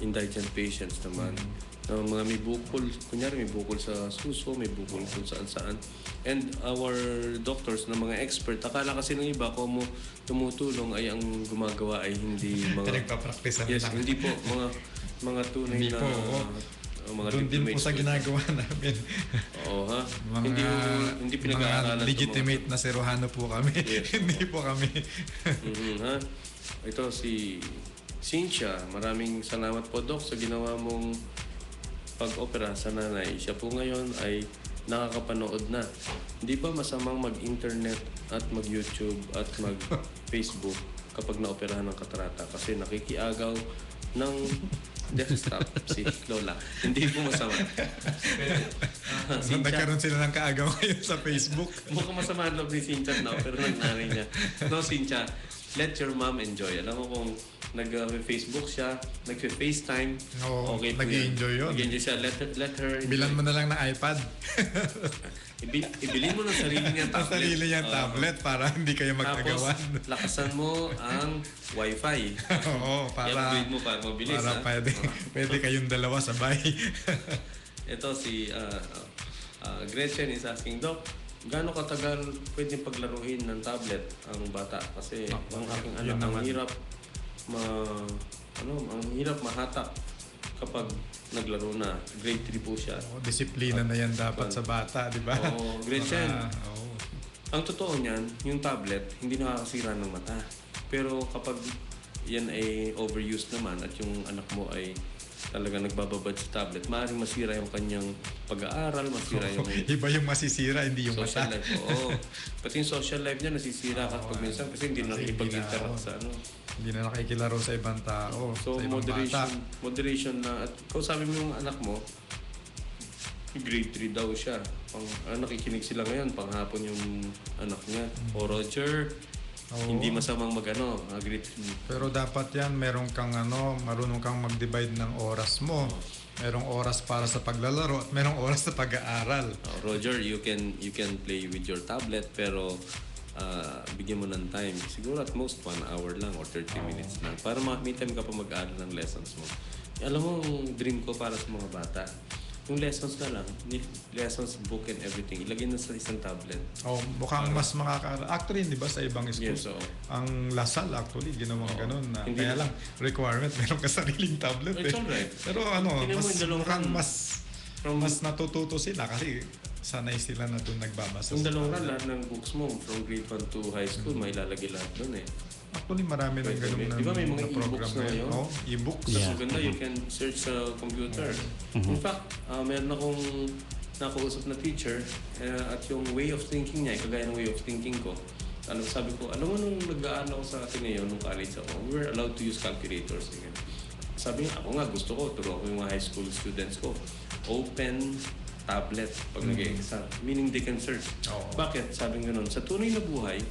indigent patients naman. Mga may bukol, kunyari may bukol sa suso, may bukol kung saan-saan. And our doctors na mga expert, akala kasi ng iba kung tumutulong ay ang gumagawa ay hindi mga... Nagpa-practice yes, lang. Hindi po. Mga tunay hindi na... po, mga doon din po sa ginagawa namin. Oo ha? Hindi pinag-aaralan. Mga legitimate na serohano po kami. Yes. Hindi po kami. Ha? Ito si Cynthia. Maraming salamat po, Doc, sa ginawa mong pag-opera sa nanay. Siya po ngayon ay nakakapanood na. Hindi ba masamang mag-internet at mag-YouTube at mag-Facebook kapag naoperahan ng katarata? Kasi nakikiagaw ng desktop si Lola. Hindi po masama. Nagkaroon sila ng kaagaw ngayon sa Facebook. Mukhang masama ang loob ni Cynthia na pero ng nanay niya. No, Cynthia, let your mom enjoy. Alam mo kung nag-Facebook siya, nag-FaceTime, okay po nag-enjoy yun. Nag-enjoy siya. Let her enjoy. Bilan mo na lang ng iPad. Ibilin mo ng sarili niyang tablet. Ang sarili niyang tablet para hindi kayo magkagawan. Tapos, lakasan mo ang Wi-Fi. Oo, para... I-upgrade mo para mabilis. Para pwede kayong dalawa sabay. Ito si Gretchen is asking, Doc, gaano katagal pwedeng paglaruin ng tablet ang bata? Kasi ang aking anak, ang hirap mahatak kapag naglaro na. Grade 3 po siya. Disiplina na yan dapat sa bata, di ba? Gretchen. Ang totoo niyan, yung tablet, hindi nakakasira ng mata. Pero kapag yan ay overused naman at yung anak mo ay talaga nagbababad sa tablet, maaaring masira yung kanyang pag-aaral, masira yung... Iba yung masisira, hindi yung social mata. Life. Oo. Pati yung social life niya nasisira kapag minsan kasi hindi na nakikipag-interact sa Hindi na nakikilaro sa ibang tao, so, sa ibang bata. Moderation na. At kung sabi mo yung anak mo, grade 3 daw siya. Nakikinig sila ngayon, panghapon yung anak niya. O Roger, hindi masamang grade 3. Pero dapat yan, marunong kang mag-divide ng oras mo. Merong oras para sa paglalaro at merong oras sa pag-aaral. Roger, you can play with your tablet pero bigyan mo ng time. Siguro at most 1 hour lang or 30 minutes lang. Para may time ka pa mag-aaral ng lessons mo. Alam mo, dream ko para sa mga bata, yung lessons na lang, lessons, book and everything, ilagay na sa isang tablet. Mukhang mas makaka... Actually, di ba sa ibang school? Yes, ang Lasal actually, ginawang ganun. Kaya lang, requirement, meron ka sariling tablet. It's alright. Pero mukhang mas natututo sila kasi sanay sila na doon nagbabasa. Yung dalawang lahat ng books mo, from grade 1 to high school, may ilalagay lahat doon eh. Actually, marami ng ganun na di ba may mga e-books na yun? E-books. Mas maganda, you can search sa computer. In fact, meron akong nakausap na teacher at yung way of thinking niya, kagaya ng way of thinking ko, sabi ko, alam mo nung nag-aaral ako sa Ateneo, nung college ako, we were allowed to use calculators. Sabi niya, ako nga, gusto ko, turo ako yung mga high school students ko. Open tablet pag nag-exam. Meaning they can search. Bakit? Sabi nga nun, sa tunay na buhay,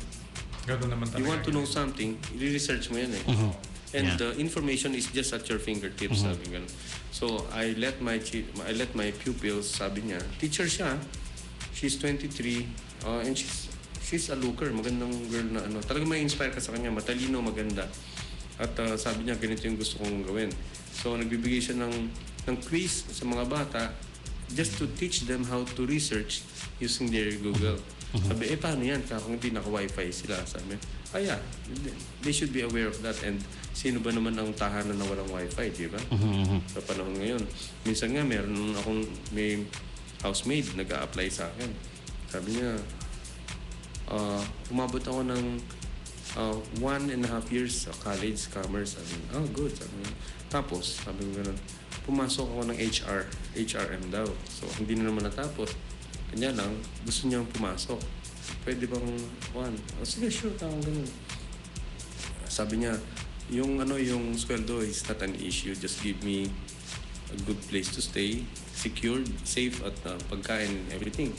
naman you want to know something, i-research mo yan eh. And Yeah. the information is just at your fingertips, sabi ganun. So I let my pupils, sabi niya, teacher siya, she's 23, and she's a looker, magandang girl na ano. Talaga may inspire ka sa kanya, matalino, maganda. At sabi niya, ganito yung gusto kong gawin. So nagbibigay siya ng quiz sa mga bata just to teach them how to research using their Google. Sabi, paano yan? Kung hindi naka-wifi sila. Sabi, yeah, they should be aware of that. And sino ba naman ang tahanan na walang wifi, di ba? Sa panahon ngayon. Minsan nga, may housemaid nag-a-apply sa akin. Sabi niya, umabot ako ng 1.5 years sa college, commerce. Sabi niya, good. Sabi niya. Tapos, sabi niya ganun, pumasok ako ng HRM daw. So, hindi na naman natapos. Kanya lang, gusto niyang pumasok. Pwede bang, sige, sure, tawang ganun. Sabi niya, yung sweldo is not an issue. Just give me a good place to stay, secured, safe, at pagkain, everything.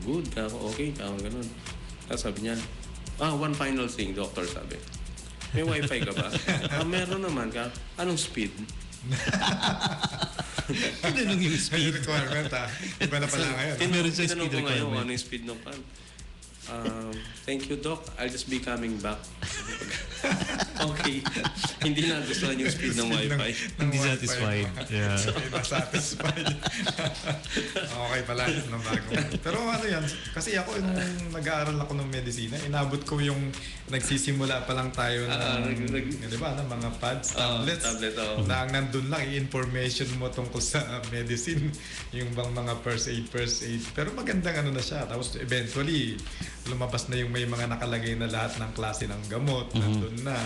Good, okay, tawang ganun. Tapos sabi niya, one final thing, doctor, sabi. May wifi ka ba? Meron naman ka. Anong speed? Tinanong yung speed. Requirement Iba na pala ngayon. Meron siyang Tinanong speed ko ngayon, requirement. ano yung speed ng pan? Thank you, Doc. I'll just be coming back. Okay. Hindi na gustuhan yung speed ng wifi. Hindi satisfied. Yeah. Hindi na satisfied. Okay pala. Ng bago. Pero ano yan, kasi ako nung nag-aaral ako ng medisina, inabot ko yung nagsisimula pa lang tayo di ba, ng mga pads, tablets. Na ang nandun lang, i-information mo tungkol sa medicine. Yung bang mga first aid. Pero magandang ano na siya. Tapos eventually, lumabas na yung may mga nakalagay na lahat ng klase ng gamot. Nandun na.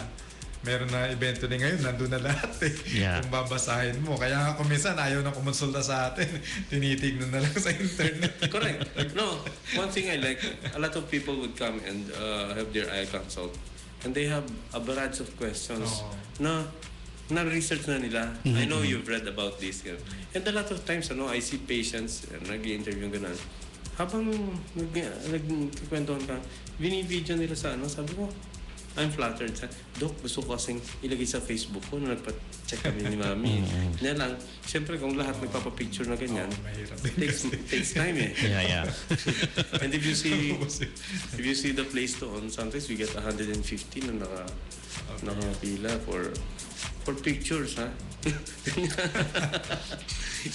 Meron na evento na ngayon, nandun na lahat Yeah. Kung babasahin mo. Kaya nga kung minsan ayaw na kumonsulta sa atin, tinitignan na lang sa internet. Correct. No, one thing I like, a lot of people would come and have their eye consult. And they have a barrage of questions na research na nila. I know you've read about this. And a lot of times, I see patients, nag-i-interview ganun. Habang nagkikwentuhan ka, binibidyo nila sa sabi ko, I'm flattered. Dok, gusto ko kasing ilagay sa Facebook ko na nagpa-check kami ni Mami. Kanya lang, siyempre kung lahat nagpapapicture na ganyan, takes time Yeah. And if you see the place doon, sometimes we get 150 na nakapila for pictures, ha?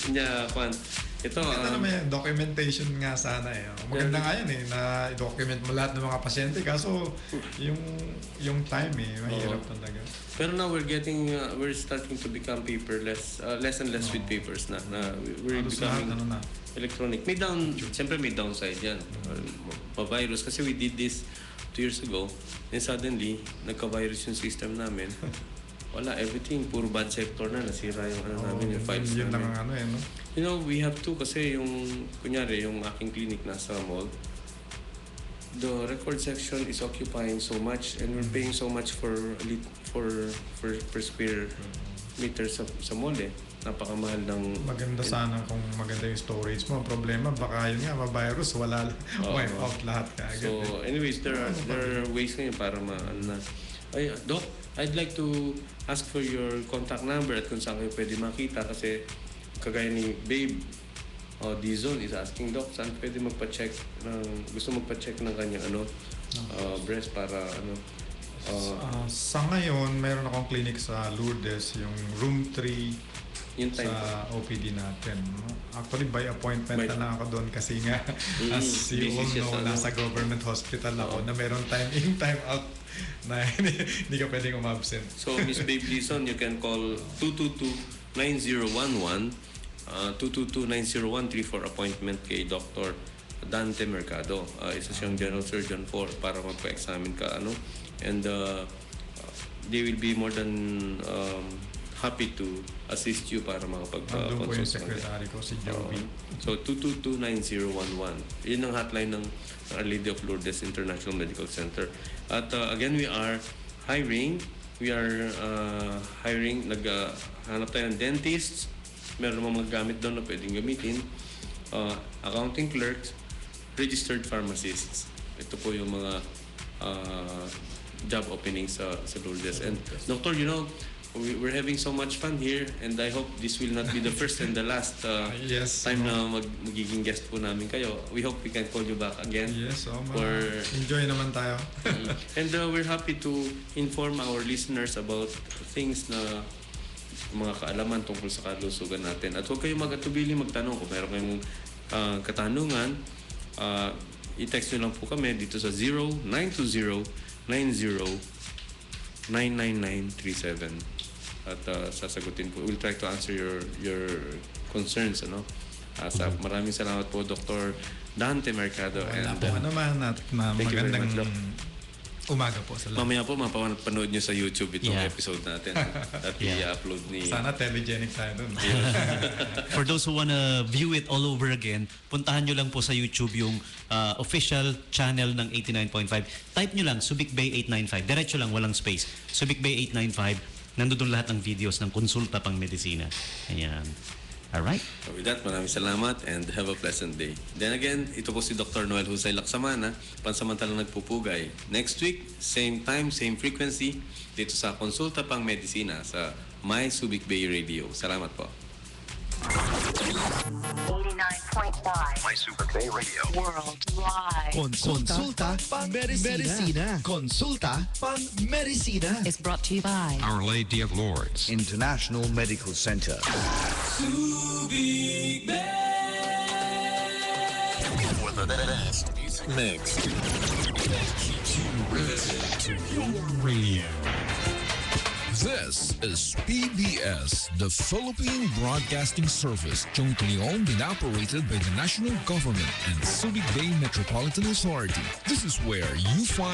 Kanya, ito, Ito naman documentation nga sana Maganda nga yan na i-document mo lahat ng mga pasyente. Kaso yung time mahirap talaga. Pero now we're starting to become paperless, less and less with papers na we're becoming electronic. Siyempre may downside yan. Pa-virus. Kasi we did this 2 years ago, and suddenly, nagka-virus yung system namin. Wala, everything, puro bad sector na, nasira yung namin, yung files yun namin. lang We have to, kasi kunyari, yung aking clinic nasa mall, the record section is occupying so much and we're paying so much for per square meter sa mall Napakamahal ng... Maganda sana kung maganda yung storage mo. Ang problema, baka yun nga, ma-virus, wipe out lahat kaagad. So, anyways, there are ways ngayon para Doc, I'd like to ask for your contact number at kung saan kayo pwede makita kasi kagaya ni Babe D-Zone is asking, Doc, saan pwede gusto magpa-check ng kanyang breast para sa ngayon, meron akong clinic sa Lourdes, yung room 3 sa OPD natin. Actually, by appointment na lang ako doon kasi nga, as you all know, nasa government hospital ako na meron time in, time out na hindi ka pwedeng umabsent. So, Miss Babe Lison, you can call 222-9011, 222-9013 for appointment kay Dr. Dante Mercado. Isa siyang general surgeon para magpa-examine ka. And they will be more than happy to assist you para makapag-consult. Nandun po yung secretary ko, si Joey. So, 222-9011. Yun ang hotline ng Our Lady of Lourdes International Medical Center. At again, we are hiring. Naghanap tayo ng dentists. Meron mga gamit doon na pwedeng gamitin. Accounting clerks, registered pharmacists. Ito po yung mga job openings sa Lourdes. And Doctor, we're having so much fun here, and I hope this will not be the first and the last Yes. time na magiging guest po namin kayo. We hope we can call you back again. Yes, For- enjoy naman tayo. And we're happy to inform our listeners about things na mga kaalaman tungkol sa kalusugan natin. At huwag kayong mag-atubili magtanong. Kung meron kayong katanungan, i-text nyo lang po kami dito sa 0920-90-99937. At sasagutin po. We'll try to answer your concerns. Maraming salamat po, Dr. Dante Mercado. Wala And po naman at thank you very magandang much, Doc. umaga po sa lahat. mamaya po mapapanood nyo sa YouTube itong Yeah. episode natin. At Yeah. i-upload ni... Sana telegenic tayo dun. For those who wanna view it all over again, puntahan nyo lang po sa YouTube yung official channel ng 89.5. Type nyo lang, Subic Bay 895. Diretso lang, walang space. Subic Bay 895. Nandun lahat ng videos ng konsulta pang medisina. Ayan. Alright? So with that, maraming salamat and have a pleasant day. Then again, ito po si Dr. Noel Husay Laksamana, pansamantalang nagpupugay. Next week, same time, same frequency, dito sa Konsulta Pang Medisina sa My Subic Bay Radio. Salamat po. 89.5 My Super K Radio. Worldwide. Konsulta pang medisina. Konsulta pang medisina. Is brought to you by Our Lady of Lords. International Medical Center. For the best music mix. Keeps you riveted to your radio. This is PBS, the Philippine Broadcasting Service, jointly owned and operated by the national government and Subic Bay Metropolitan Authority. This is where you find